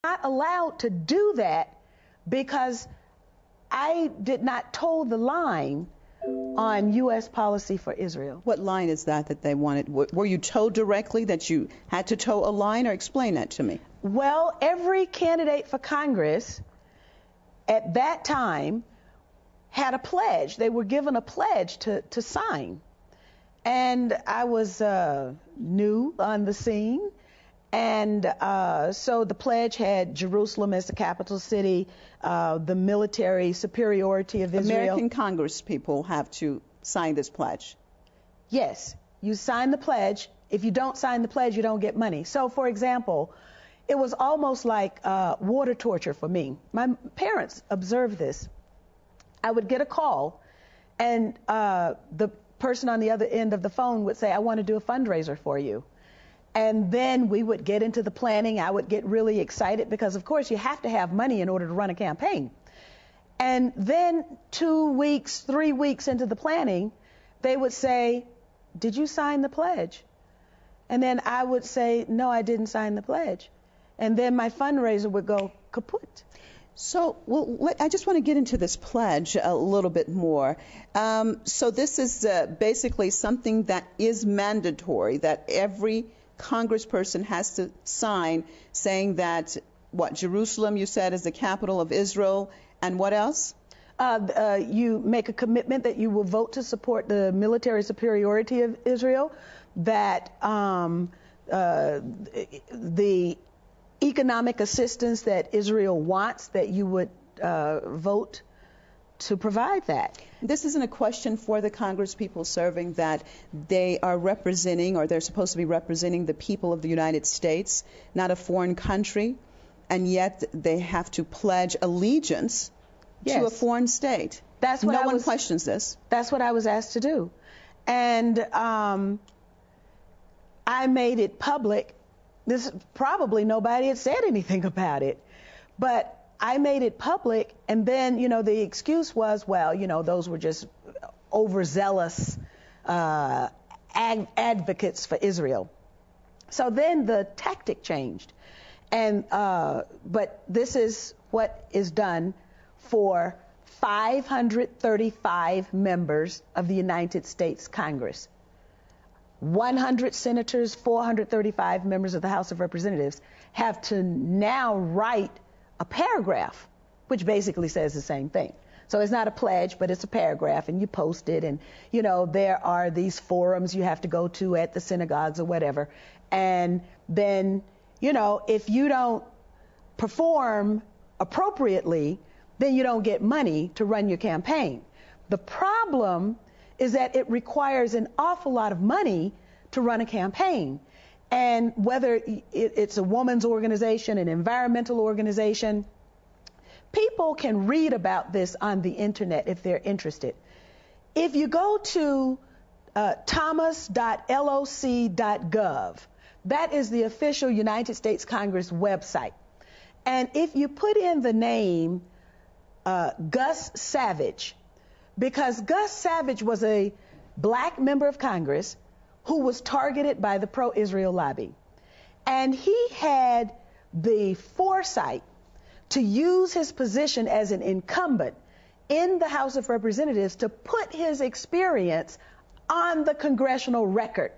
not allowed to do that because I did not toe the line on U.S. policy for Israel. What line is that they wanted? Were you told directly that you had to toe a line, or explain that to me? Well, every candidate for Congress at that time had a pledge. They were given a pledge to sign. And I was new on the scene. And so the pledge had Jerusalem as the capital city, the military superiority of Israel. American Congress people have to sign this pledge. Yes, you sign the pledge. If you don't sign the pledge, you don't get money. So, for example, it was almost like water torture for me. My parents observed this. I would get a call, and the person on the other end of the phone would say, I want to do a fundraiser for you. And then we would get into the planning. I would get really excited because, of course, you have to have money in order to run a campaign. And then 2 weeks, 3 weeks into the planning, they would say, did you sign the pledge? And then I would say, no, I didn't sign the pledge. And then my fundraiser would go kaput. So, I just want to get into this pledge a little bit more. So this is basically something that is mandatory, that every congressperson has to sign, saying that, what, Jerusalem, you said, is the capital of Israel, and what else? You make a commitment that you will vote to support the military superiority of Israel, that the economic assistance that Israel wants, that you would vote to provide that. This isn't a question for the Congress people serving, that they are representing, or they're supposed to be representing, the people of the United States, not a foreign country, and yet they have to pledge allegiance to a foreign state. That's what no one questions this. That's what I was asked to do. And I made it public. This probably nobody had said anything about it, but I made it public, and then, the excuse was, well, those were just overzealous advocates for Israel. So then the tactic changed, and but this is what is done for 535 members of the United States Congress. 100 senators, 435 members of the House of Representatives have to now write a paragraph, which basically says the same thing. So it's not a pledge, but it's a paragraph, and you post it, and, there are these forums you have to go to at the synagogues or whatever. And then, if you don't perform appropriately, then you don't get money to run your campaign. The problem is that it requires an awful lot of money to run a campaign. And whether it's a woman's organization, an environmental organization, people can read about this on the internet if they're interested. If you go to thomas.loc.gov, that is the official United States Congress website. And if you put in the name Gus Savage, because Gus Savage was a black member of Congress who was targeted by the pro-Israel lobby. And he had the foresight to use his position as an incumbent in the House of Representatives to put his experience on the congressional record.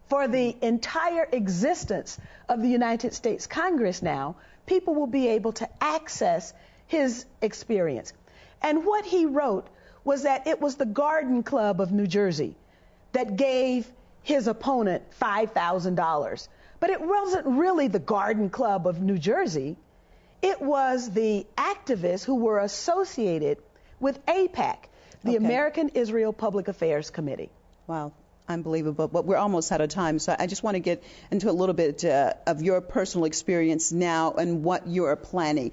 For the entire existence of the United States Congress now, people will be able to access his experience. And what he wrote was that it was the Garden Club of New Jersey that gave his opponent $5,000. But it wasn't really the Garden Club of New Jersey. It was the activists who were associated with AIPAC, the American Israel Public Affairs Committee. Wow. Unbelievable. But we're almost out of time, so I just want to get into a little bit of your personal experience now and what you're planning.